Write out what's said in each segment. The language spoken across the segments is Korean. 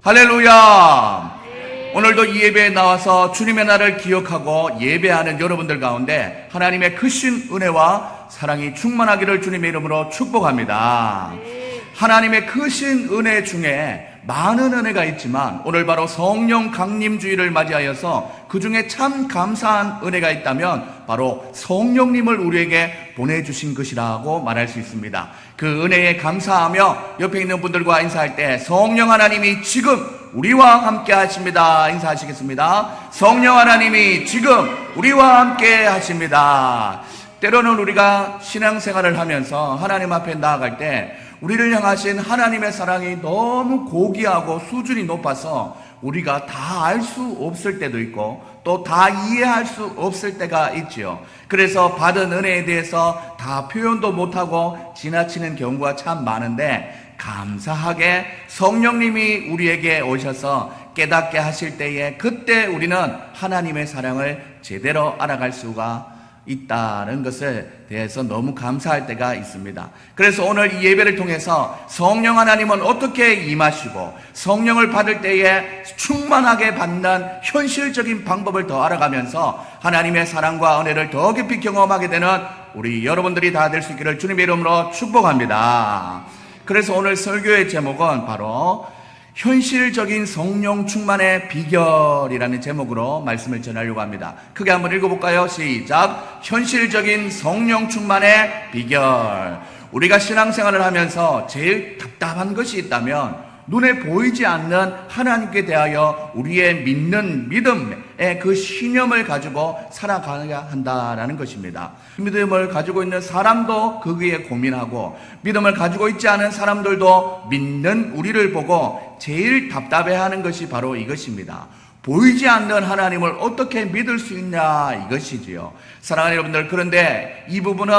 할렐루야. 오늘도 이 예배에 나와서 주님의 날을 기억하고 예배하는 여러분들 가운데 하나님의 크신 은혜와 사랑이 충만하기를 주님의 이름으로 축복합니다. 하나님의 크신 은혜 중에 많은 은혜가 있지만 오늘 바로 성령 강림주의를 맞이하여서 그 중에 참 감사한 은혜가 있다면 바로 성령님을 우리에게 보내주신 것이라고 말할 수 있습니다. 그 은혜에 감사하며 옆에 있는 분들과 인사할 때 성령 하나님이 지금 우리와 함께 하십니다. 인사하시겠습니다. 성령 하나님이 지금 우리와 함께 하십니다. 때로는 우리가 신앙생활을 하면서 하나님 앞에 나아갈 때 우리를 향하신 하나님의 사랑이 너무 고귀하고 수준이 높아서 우리가 다 알 수 없을 때도 있고 또 다 이해할 수 없을 때가 있지요. 그래서 받은 은혜에 대해서 다 표현도 못하고 지나치는 경우가 참 많은데 감사하게 성령님이 우리에게 오셔서 깨닫게 하실 때에 그때 우리는 하나님의 사랑을 제대로 알아갈 수가 있다는 것에 대해서 너무 감사할 때가 있습니다. 그래서 오늘 이 예배를 통해서 성령 하나님은 어떻게 임하시고 성령을 받을 때에 충만하게 받는 현실적인 방법을 더 알아가면서 하나님의 사랑과 은혜를 더 깊이 경험하게 되는 우리 여러분들이 다 될 수 있기를 주님의 이름으로 축복합니다. 그래서 오늘 설교의 제목은 바로 현실적인 성령 충만의 비결이라는 제목으로 말씀을 전하려고 합니다. 크게 한번 읽어볼까요? 시작. 현실적인 성령 충만의 비결. 우리가 신앙생활을 하면서 제일 답답한 것이 있다면 눈에 보이지 않는 하나님께 대하여 우리의 믿는 믿음의 그 신념을 가지고 살아가야 한다라는 것입니다. 믿음을 가지고 있는 사람도 거기에 고민하고 믿음을 가지고 있지 않은 사람들도 믿는 우리를 보고 제일 답답해하는 것이 바로 이것입니다. 보이지 않는 하나님을 어떻게 믿을 수 있냐 이것이지요. 사랑하는 여러분들, 그런데 이 부분은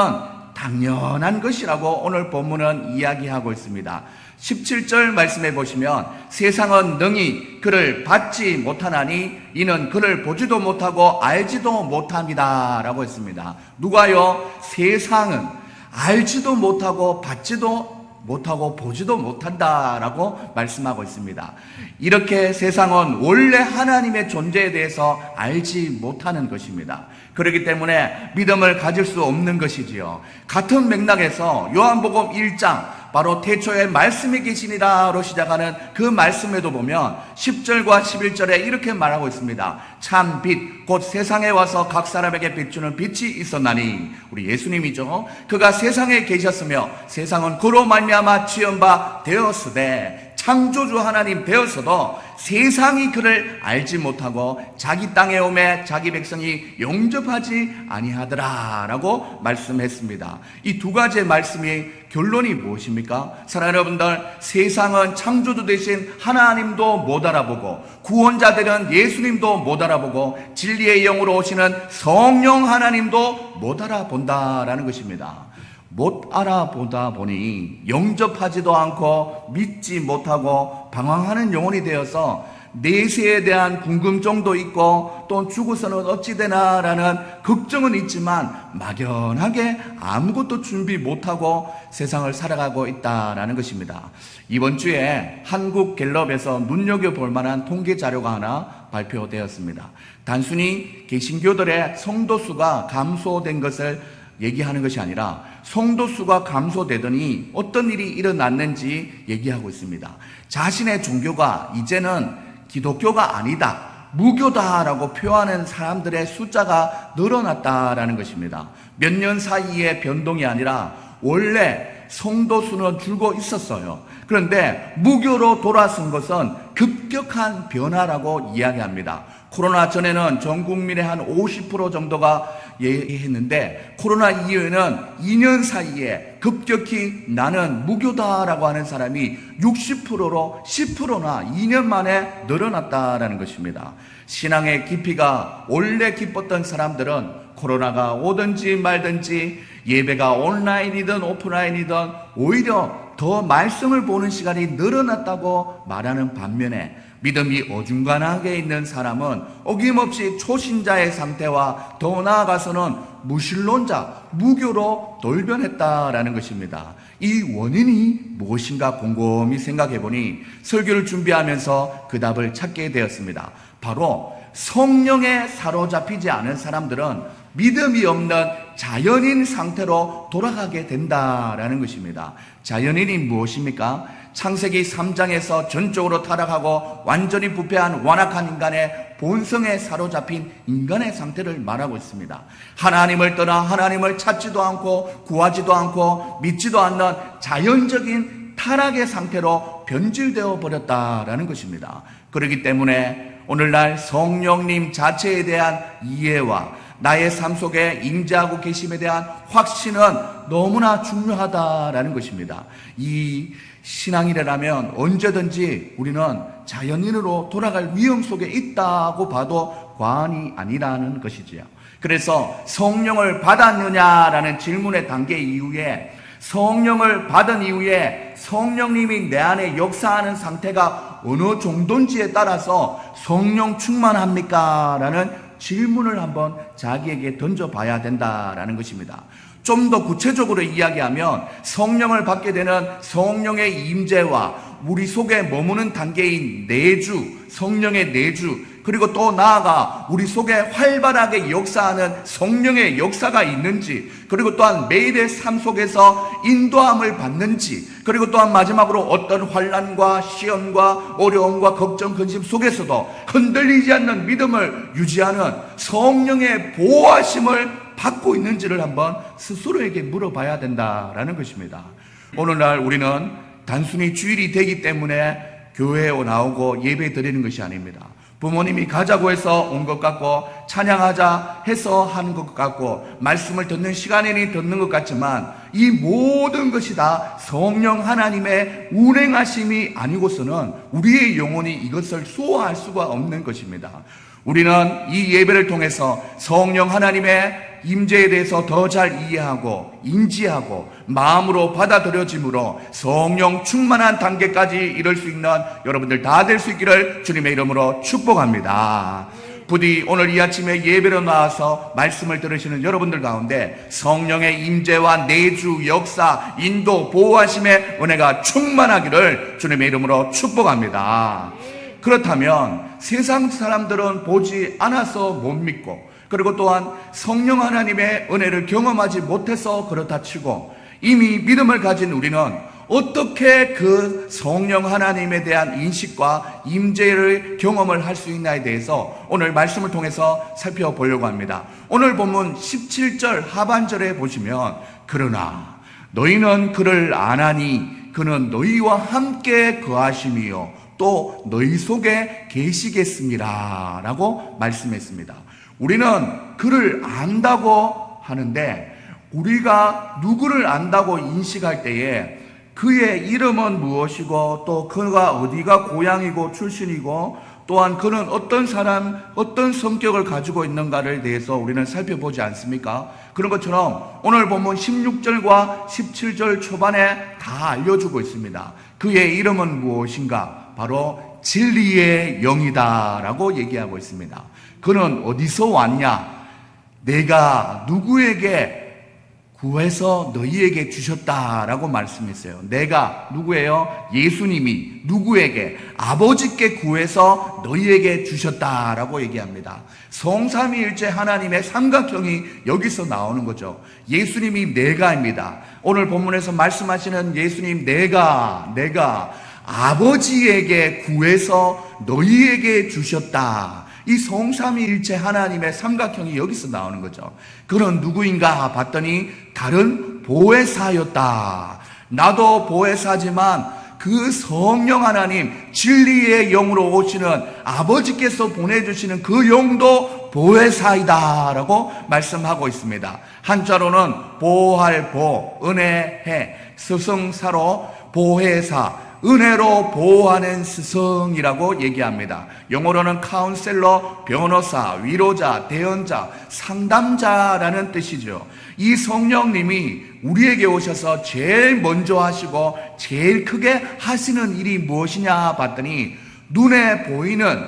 당연한 것이라고 오늘 본문은 이야기하고 있습니다. 17절 말씀해 보시면 세상은 능히 그를 받지 못하나니 이는 그를 보지도 못하고 알지도 못합니다 라고 했습니다. 누가요? 세상은 알지도 못하고 받지도 못하고 보지도 못한다라고 말씀하고 있습니다. 이렇게 세상은 원래 하나님의 존재에 대해서 알지 못하는 것입니다. 그렇기 때문에 믿음을 가질 수 없는 것이지요. 같은 맥락에서 요한복음 1장 바로 태초에 말씀이 계시니라로 시작하는 그 말씀에도 보면 10절과 11절에 이렇게 말하고 있습니다. 참 빛, 곧 세상에 와서 각 사람에게 비추는 빛이 있었나니, 우리 예수님이죠. 그가 세상에 계셨으며 세상은 그로 말미암아 지은 바 되었으되 창조주 하나님 되었어도 세상이 그를 알지 못하고 자기 땅에 오매 자기 백성이 영접하지 아니하더라 라고 말씀했습니다. 이 두 가지의 말씀이 결론이 무엇입니까? 사랑하는 여러분들, 세상은 창조주 되신 하나님도 못 알아보고 구원자들은 예수님도 못 알아보고 진리의 영으로 오시는 성령 하나님도 못 알아본다라는 것입니다. 못 알아보다 보니 영접하지도 않고 믿지 못하고 방황하는 영혼이 되어서 내세에 대한 궁금증도 있고 또 죽어서는 어찌 되나라는 걱정은 있지만 막연하게 아무것도 준비 못하고 세상을 살아가고 있다라는 것입니다. 이번 주에 한국갤럽에서 눈여겨볼 만한 통계 자료가 하나 발표되었습니다. 단순히 개신교들의 성도수가 감소된 것을 얘기하는 것이 아니라 성도수가 감소되더니 어떤 일이 일어났는지 얘기하고 있습니다. 자신의 종교가 이제는 기독교가 아니다, 무교다라고 표하는 사람들의 숫자가 늘어났다라는 것입니다. 몇 년 사이의 변동이 아니라 원래 성도수는 줄고 있었어요. 그런데 무교로 돌아선 것은 급격한 변화라고 이야기합니다. 코로나 전에는 전 국민의 한 50% 정도가 예했는데 코로나 이후에는 2년 사이에 급격히 나는 무교다라고 하는 사람이 60%로 10%나 2년 만에 늘어났다라는 것입니다. 신앙의 깊이가 원래 깊었던 사람들은 코로나가 오든지 말든지 예배가 온라인이든 오프라인이든 오히려 더 말씀을 보는 시간이 늘어났다고 말하는 반면에 믿음이 어중간하게 있는 사람은 어김없이 초신자의 상태와 더 나아가서는 무신론자, 무교로 돌변했다라는 것입니다. 이 원인이 무엇인가 곰곰이 생각해 보니 설교를 준비하면서 그 답을 찾게 되었습니다. 바로 성령에 사로잡히지 않은 사람들은 믿음이 없는 자연인 상태로 돌아가게 된다라는 것입니다. 자연인이 무엇입니까? 창세기 3장에서 전적으로 타락하고 완전히 부패한 완악한 인간의 본성에 사로잡힌 인간의 상태를 말하고 있습니다. 하나님을 떠나 하나님을 찾지도 않고 구하지도 않고 믿지도 않는 자연적인 타락의 상태로 변질되어 버렸다라는 것입니다. 그렇기 때문에 오늘날 성령님 자체에 대한 이해와 나의 삶 속에 임재하고 계심에 대한 확신은 너무나 중요하다라는 것입니다. 이 신앙이라면 언제든지 우리는 자연인으로 돌아갈 위험 속에 있다고 봐도 과언이 아니라는 것이지요. 그래서 성령을 받았느냐라는 질문의 단계 이후에 성령을 받은 이후에 성령님이 내 안에 역사하는 상태가 어느 정도인지에 따라서 성령 충만합니까? 라는 질문을 한번 자기에게 던져봐야 된다라는 것입니다. 좀 더 구체적으로 이야기하면 성령을 받게 되는 성령의 임재와 우리 속에 머무는 단계인 내주, 성령의 내주, 그리고 또 나아가 우리 속에 활발하게 역사하는 성령의 역사가 있는지, 그리고 또한 매일의 삶 속에서 인도함을 받는지, 그리고 또한 마지막으로 어떤 환난과 시험과 어려움과 걱정, 근심 속에서도 흔들리지 않는 믿음을 유지하는 성령의 보호하심을 받고 있는지를 한번 스스로에게 물어봐야 된다라는 것입니다. 오늘날 우리는 단순히 주일이 되기 때문에 교회에 나오고 예배 드리는 것이 아닙니다. 부모님이 가자고 해서 온 것 같고 찬양하자 해서 하는 것 같고 말씀을 듣는 시간이니 듣는 것 같지만 이 모든 것이 다 성령 하나님의 운행하심이 아니고서는 우리의 영혼이 이것을 수호할 수가 없는 것입니다. 우리는 이 예배를 통해서 성령 하나님의 임재에 대해서 더 잘 이해하고 인지하고 마음으로 받아들여짐으로 성령 충만한 단계까지 이룰 수 있는 여러분들 다 될 수 있기를 주님의 이름으로 축복합니다. 부디 오늘 이 아침에 예배로 나와서 말씀을 들으시는 여러분들 가운데 성령의 임재와 내주, 역사, 인도, 보호하심의 은혜가 충만하기를 주님의 이름으로 축복합니다. 그렇다면 세상 사람들은 보지 않아서 못 믿고, 그리고 또한 성령 하나님의 은혜를 경험하지 못해서 그렇다 치고 이미 믿음을 가진 우리는 어떻게 그 성령 하나님에 대한 인식과 임재를 경험을 할 수 있나에 대해서 오늘 말씀을 통해서 살펴보려고 합니다. 오늘 본문 17절 하반절에 보시면 그러나 너희는 그를 아나니 그는 너희와 함께 거하심이요 또 너희 속에 계시겠습니다 라고 말씀했습니다. 우리는 그를 안다고 하는데 우리가 누구를 안다고 인식할 때에 그의 이름은 무엇이고 또 그가 어디가 고향이고 출신이고 또한 그는 어떤 사람, 어떤 성격을 가지고 있는가를 대해서 우리는 살펴보지 않습니까? 그런 것처럼 오늘 본문 16절과 17절 초반에 다 알려주고 있습니다. 그의 이름은 무엇인가? 바로 진리의 영이다 라고 얘기하고 있습니다. 그는 어디서 왔냐? 내가 누구에게 구해서 너희에게 주셨다라고 말씀했어요. 내가 누구예요? 예수님이 누구에게? 아버지께 구해서 너희에게 주셨다라고 얘기합니다. 성삼위일체 하나님의 삼각형이 여기서 나오는 거죠. 예수님이 내가입니다. 오늘 본문에서 말씀하시는 예수님 내가 아버지에게 구해서 너희에게 주셨다. 이 성삼위일체 하나님의 삼각형이 여기서 나오는 거죠. 그는 누구인가 봤더니 다른 보혜사였다. 나도 보혜사지만 그 성령 하나님 진리의 영으로 오시는 아버지께서 보내주시는 그 영도 보혜사이다 라고 말씀하고 있습니다. 한자로는 보호할 보, 은혜해, 스승사로 보혜사, 은혜로 보호하는 스승이라고 얘기합니다. 영어로는 카운셀러, 변호사, 위로자, 대언자, 상담자라는 뜻이죠. 이 성령님이 우리에게 오셔서 제일 먼저 하시고 제일 크게 하시는 일이 무엇이냐 봤더니 눈에 보이는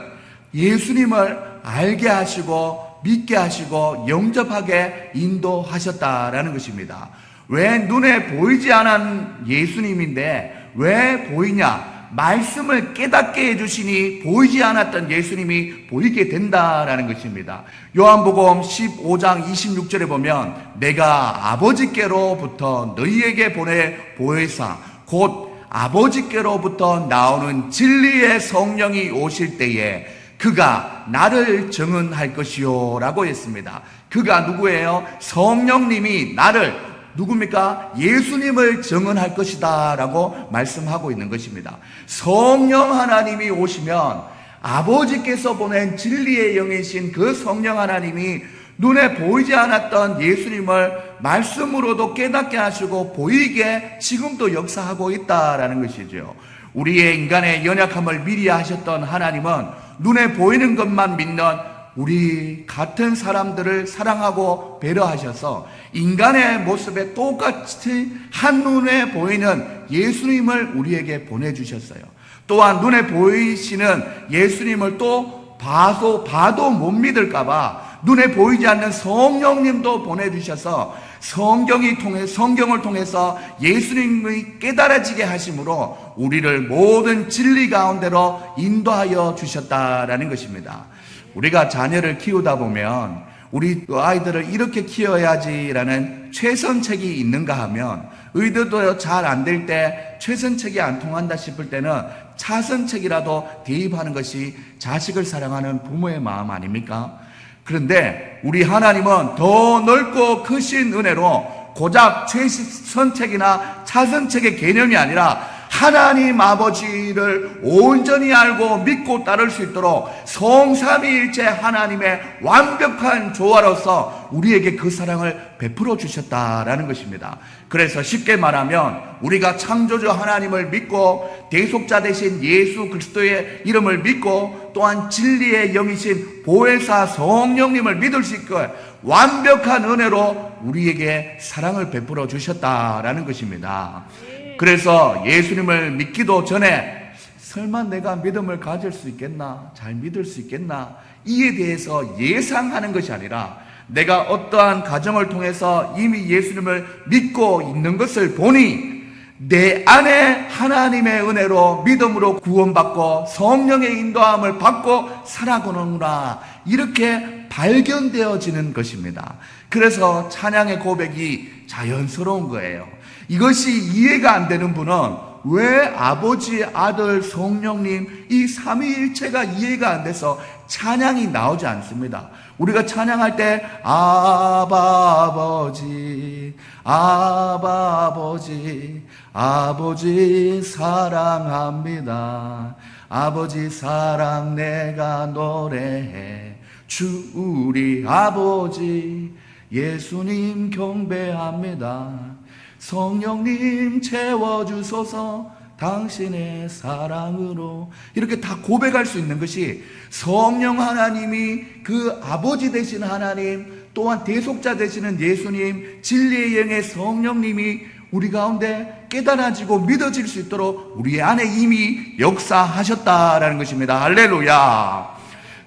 예수님을 알게 하시고 믿게 하시고 영접하게 인도하셨다라는 것입니다. 왜 눈에 보이지 않은 예수님인데 왜 보이냐? 말씀을 깨닫게 해주시니 보이지 않았던 예수님이 보이게 된다라는 것입니다. 요한복음 15장 26절에 보면 내가 아버지께로부터 너희에게 보내 보혜사 곧 아버지께로부터 나오는 진리의 성령이 오실 때에 그가 나를 증언할 것이요 라고 했습니다. 그가 누구예요? 성령님이 나를 누굽니까? 예수님을 증언할 것이다 라고 말씀하고 있는 것입니다. 성령 하나님이 오시면 아버지께서 보낸 진리의 영이신 그 성령 하나님이 눈에 보이지 않았던 예수님을 말씀으로도 깨닫게 하시고 보이게 지금도 역사하고 있다라는 것이죠. 우리의 인간의 연약함을 미리 하셨던 하나님은 눈에 보이는 것만 믿는 우리 같은 사람들을 사랑하고 배려하셔서 인간의 모습에 똑같이 한눈에 보이는 예수님을 우리에게 보내주셨어요. 또한 눈에 보이시는 예수님을 또 봐도 못 믿을까봐 눈에 보이지 않는 성령님도 보내주셔서 성경을 통해서 예수님이 깨달아지게 하심으로 우리를 모든 진리 가운데로 인도하여 주셨다라는 것입니다. 우리가 자녀를 키우다 보면 우리 아이들을 이렇게 키워야지라는 최선책이 있는가 하면 의도도 잘 안 될 때 최선책이 안 통한다 싶을 때는 차선책이라도 대입하는 것이 자식을 사랑하는 부모의 마음 아닙니까? 그런데 우리 하나님은 더 넓고 크신 은혜로 고작 최선책이나 차선책의 개념이 아니라 하나님 아버지를 온전히 알고 믿고 따를 수 있도록 성삼위일체 하나님의 완벽한 조화로서 우리에게 그 사랑을 베풀어 주셨다라는 것입니다. 그래서 쉽게 말하면 우리가 창조주 하나님을 믿고 대속자 되신 예수 그리스도의 이름을 믿고 또한 진리의 영이신 보혜사 성령님을 믿을 수 있고 완벽한 은혜로 우리에게 사랑을 베풀어 주셨다라는 것입니다. 그래서 예수님을 믿기도 전에 설마 내가 믿음을 가질 수 있겠나? 잘 믿을 수 있겠나? 이에 대해서 예상하는 것이 아니라 내가 어떠한 과정을 통해서 이미 예수님을 믿고 있는 것을 보니 내 안에 하나님의 은혜로 믿음으로 구원받고 성령의 인도함을 받고 살아가는구나 이렇게 발견되어지는 것입니다. 그래서 찬양의 고백이 자연스러운 거예요. 이것이 이해가 안 되는 분은 왜 아버지, 아들, 성령님 이 삼위일체가 이해가 안 돼서 찬양이 나오지 않습니다. 우리가 찬양할 때 아바 아버지, 아바 아버지, 아버지 사랑합니다. 아버지 사랑 내가 노래해. 주 우리 아버지 예수님 경배합니다. 성령님 채워주소서 당신의 사랑으로 이렇게 다 고백할 수 있는 것이 성령 하나님이 그 아버지 되신 하나님 또한 대속자 되시는 예수님 진리의 영의 성령님이 우리 가운데 깨달아지고 믿어질 수 있도록 우리 안에 이미 역사하셨다라는 것입니다. 할렐루야.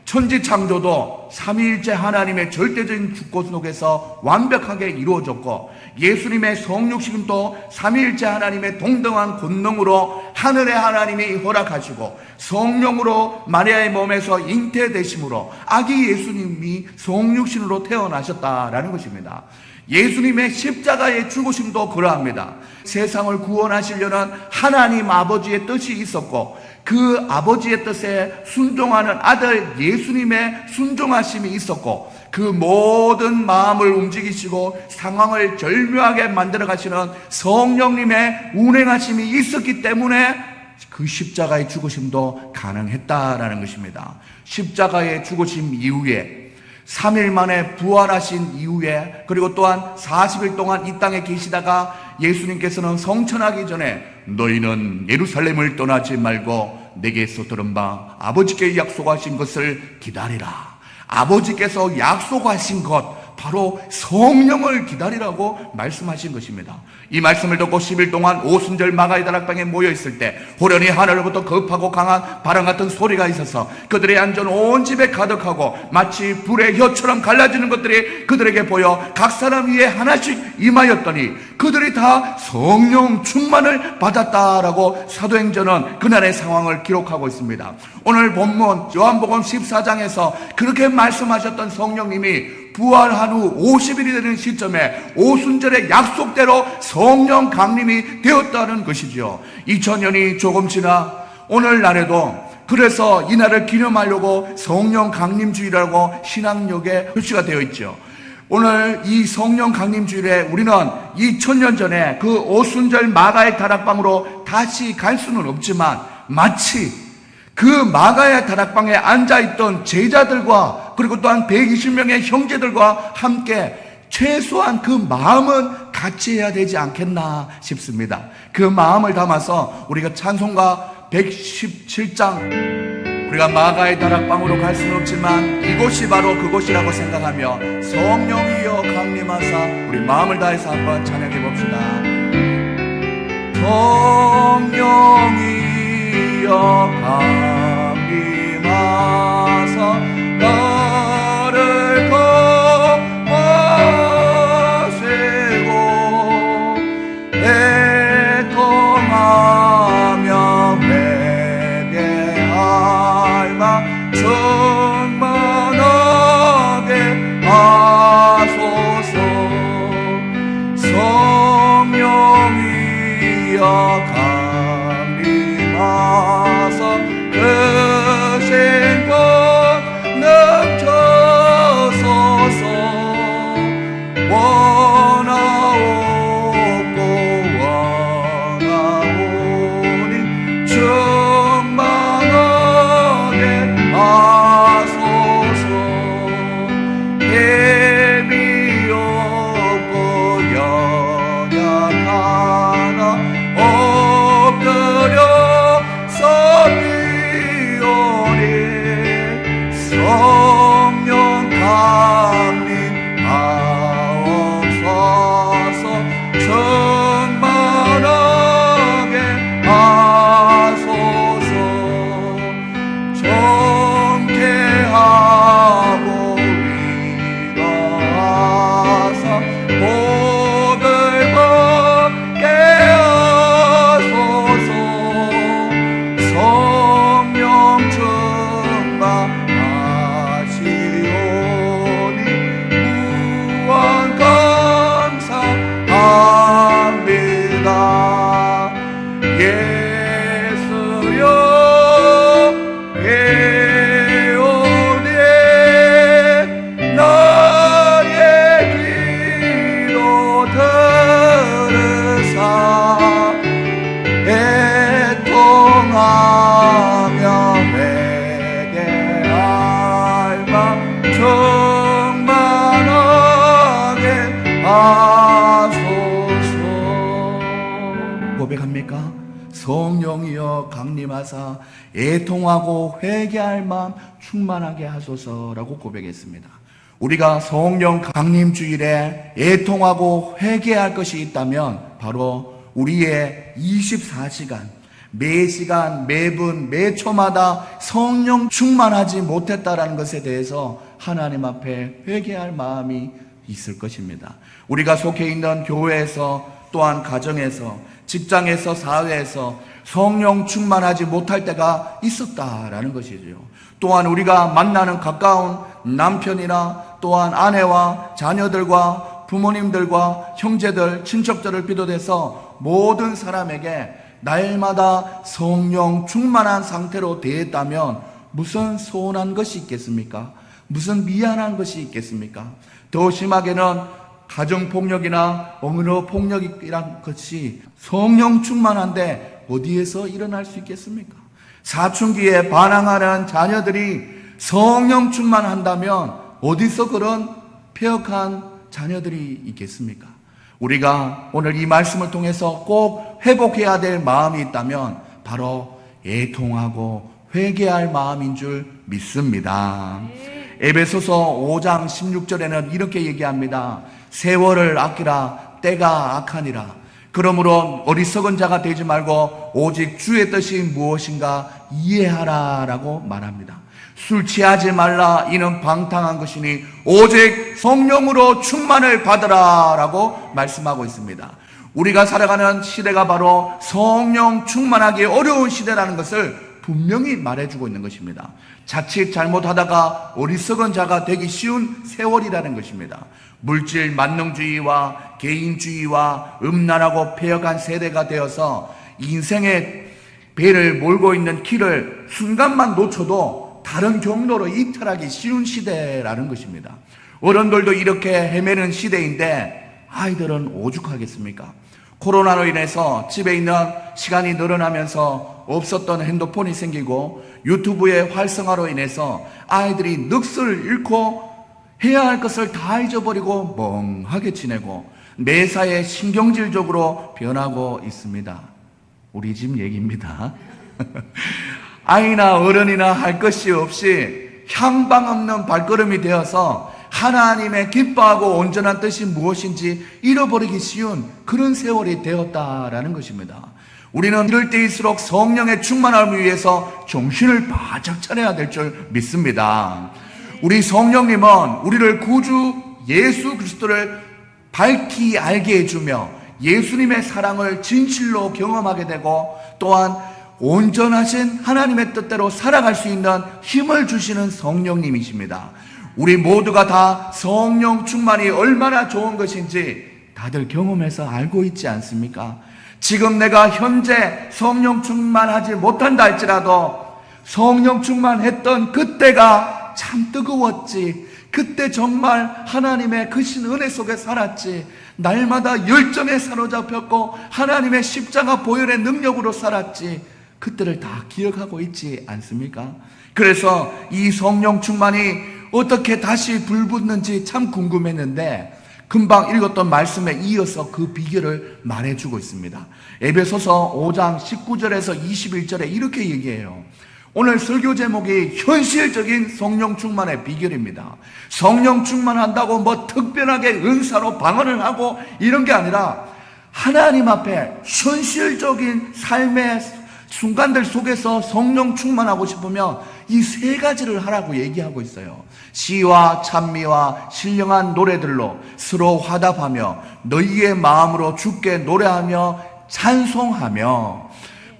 천지창조도 삼위일체 하나님의 절대적인 주권 속에서 완벽하게 이루어졌고 예수님의 성육신도 삼위일체 하나님의 동등한 권능으로 하늘의 하나님이 허락하시고 성령으로 마리아의 몸에서 잉태되심으로 아기 예수님이 성육신으로 태어나셨다라는 것입니다. 예수님의 십자가의 죽으심도 그러합니다. 세상을 구원하시려는 하나님 아버지의 뜻이 있었고 그 아버지의 뜻에 순종하는 아들 예수님의 순종하심이 있었고 그 모든 마음을 움직이시고 상황을 절묘하게 만들어 가시는 성령님의 운행하심이 있었기 때문에 그 십자가의 죽으심도 가능했다라는 것입니다. 십자가의 죽으심 이후에 3일 만에 부활하신 이후에 그리고 또한 40일 동안 이 땅에 계시다가 예수님께서는 성천하기 전에 너희는 예루살렘을 떠나지 말고 내게서 들은 바 아버지께 약속하신 것을 기다리라. 아버지께서 약속하신 것 바로 성령을 기다리라고 말씀하신 것입니다. 이 말씀을 듣고 10일 동안 오순절 마가의 다락방에 모여 있을 때 호련히 하늘로부터 급하고 강한 바람 같은 소리가 있어서 그들의 안전 온 집에 가득하고 마치 불의 혀처럼 갈라지는 것들이 그들에게 보여 각 사람 위에 하나씩 임하였더니 그들이 다 성령 충만을 받았다라고 사도행전은 그날의 상황을 기록하고 있습니다. 오늘 본문 요한복음 14장에서 그렇게 말씀하셨던 성령님이 부활한 후 50일이 되는 시점에 오순절의 약속대로 성령 강림이 되었다는 것이죠. 2000년이 조금 지나 오늘날에도 그래서 이날을 기념하려고 성령 강림주일이라고 신학역에 표시가 되어 있죠. 오늘 이 성령 강림주일에 우리는 2000년 전에 그 오순절 마가의 다락방으로 다시 갈 수는 없지만 마치 그 마가의 다락방에 앉아있던 제자들과 그리고 또한 120명의 형제들과 함께 최소한 그 마음은 같이 해야 되지 않겠나 싶습니다. 그 마음을 담아서 우리가 찬송가 117장 우리가 마가의 다락방으로 갈 수는 없지만 이곳이 바로 그곳이라고 생각하며 성령이여 강림하사 우리 마음을 다해서 한번 찬양해 봅시다. 성령이여 강림하사 나를 거머쥐고 애통하며 회개할 마 충만하게 하소서. 성령이여 강림하사 크신 것 넘쳐서서 원하옵고 원하오니 충만하게 하소서. 힘이 없고 연약하나 엎드려 서비오니 성령 강림하옵소서. 충만하게 하소서. 정케하고 위로하사 복을 받게 하소서. 성령 충만하시오니 무한 감사합니다. 예수여 배우니 나의 기도 들으사 애통하며 회개할 마 충만하게 하소서. 고백합니까? 성령이여 강림하사 애통하고 회개할 마음 충만하게 하소서라고 고백했습니다. 우리가 성령 강림주일에 애통하고 회개할 것이 있다면 바로 우리의 24시간 매 시간, 매분, 매 초마다 성령 충만하지 못했다라는 것에 대해서 하나님 앞에 회개할 마음이 있을 것입니다. 우리가 속해 있는 교회에서 또한 가정에서 직장에서 사회에서 성령 충만하지 못할 때가 있었다라는 것이죠. 또한 우리가 만나는 가까운 남편이나 또한 아내와 자녀들과 부모님들과 형제들, 친척들을 비롯해서 모든 사람에게 날마다 성령 충만한 상태로 대했다면 무슨 서운한 것이 있겠습니까? 무슨 미안한 것이 있겠습니까? 더 심하게는 가정폭력이나 어머니폭력이란 것이 성령 충만한데 어디에서 일어날 수 있겠습니까? 사춘기에 반항하는 자녀들이 성령 충만한다면 어디서 그런 폐역한 자녀들이 있겠습니까? 우리가 오늘 이 말씀을 통해서 꼭 회복해야 될 마음이 있다면 바로 애통하고 회개할 마음인 줄 믿습니다. 에베소서 5장 16절에는 이렇게 얘기합니다. 세월을 아끼라, 때가 악하니라. 그러므로 어리석은 자가 되지 말고 오직 주의 뜻이 무엇인가 이해하라 라고 말합니다. 술 취하지 말라, 이는 방탕한 것이니 오직 성령으로 충만을 받으라 라고 말씀하고 있습니다. 우리가 살아가는 시대가 바로 성령 충만하기 어려운 시대라는 것을 분명히 말해주고 있는 것입니다. 자칫 잘못하다가 어리석은 자가 되기 쉬운 세월이라는 것입니다. 물질 만능주의와 개인주의와 음란하고 폐역한 세대가 되어서 인생의 배를 몰고 있는 길을 순간만 놓쳐도 다른 경로로 이탈하기 쉬운 시대라는 것입니다. 어른들도 이렇게 헤매는 시대인데 아이들은 오죽하겠습니까? 코로나로 인해서 집에 있는 시간이 늘어나면서 없었던 핸드폰이 생기고 유튜브의 활성화로 인해서 아이들이 넋을 잃고 해야 할 것을 다 잊어버리고 멍하게 지내고 매사에 신경질적으로 변하고 있습니다. 우리 집 얘기입니다. 아이나 어른이나 할 것이 없이 향방 없는 발걸음이 되어서 하나님의 기뻐하고 온전한 뜻이 무엇인지 잃어버리기 쉬운 그런 세월이 되었다라는 것입니다. 우리는 이럴 때일수록 성령의 충만함을 위해서 정신을 바짝 차려야 될 줄 믿습니다. 우리 성령님은 우리를 구주 예수 그리스도를 밝히 알게 해주며 예수님의 사랑을 진실로 경험하게 되고 또한 온전하신 하나님의 뜻대로 살아갈 수 있는 힘을 주시는 성령님이십니다. 우리 모두가 다 성령 충만이 얼마나 좋은 것인지 다들 경험해서 알고 있지 않습니까? 지금 내가 현재 성령 충만하지 못한다 할지라도 성령 충만했던 그때가 참 뜨거웠지. 그때 정말 하나님의 크신 은혜 속에 살았지. 날마다 열정에 사로잡혔고 하나님의 십자가 보혈의 능력으로 살았지. 그때를 다 기억하고 있지 않습니까? 그래서 이 성령 충만이 어떻게 다시 불붙는지 참 궁금했는데 금방 읽었던 말씀에 이어서 그 비결을 말해주고 있습니다. 에베소서 5장 19절에서 21절에 이렇게 얘기해요. 오늘 설교 제목이 현실적인 성령 충만의 비결입니다. 성령 충만한다고 뭐 특별하게 은사로 방언을 하고 이런 게 아니라 하나님 앞에 현실적인 삶의 순간들 속에서 성령 충만하고 싶으면 이 세 가지를 하라고 얘기하고 있어요. 시와 찬미와 신령한 노래들로 서로 화답하며 너희의 마음으로 주께 노래하며 찬송하며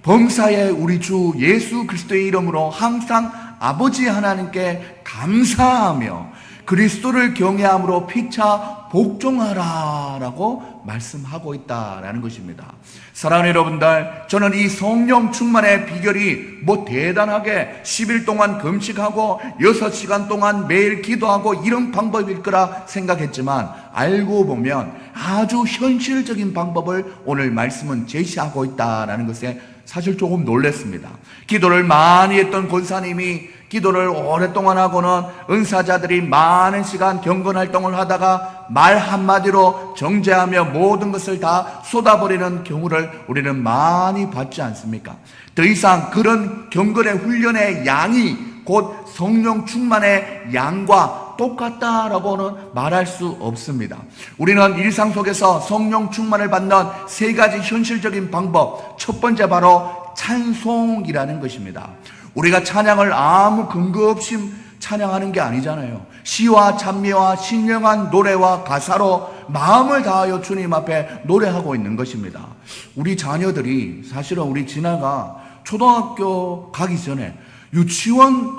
범사에 우리 주 예수 그리스도의 이름으로 항상 아버지 하나님께 감사하며 그리스도를 경외함으로 피차 복종하라라고 말씀하고 있다라는 것입니다. 사랑하는 여러분들, 저는 이 성령 충만의 비결이 뭐 대단하게 10일 동안 금식하고 6시간 동안 매일 기도하고 이런 방법일 거라 생각했지만 알고 보면 아주 현실적인 방법을 오늘 말씀은 제시하고 있다라는 것에 사실 조금 놀랐습니다. 기도를 많이 했던 권사님이 기도를 오랫동안 하고는 은사자들이 많은 시간 경건 활동을 하다가 말 한마디로 정죄하며 모든 것을 다 쏟아버리는 경우를 우리는 많이 봤지 않습니까? 더 이상 그런 경건의 훈련의 양이 곧 성령 충만의 양과 똑같다라고는 말할 수 없습니다. 우리는 일상 속에서 성령 충만을 받는 세 가지 현실적인 방법, 첫 번째 바로 찬송이라는 것입니다. 우리가 찬양을 아무 근거 없이 찬양하는 게 아니잖아요. 시와 찬미와 신령한 노래와 가사로 마음을 다하여 주님 앞에 노래하고 있는 것입니다. 우리 자녀들이 사실은 우리 진아가 초등학교 가기 전에 유치원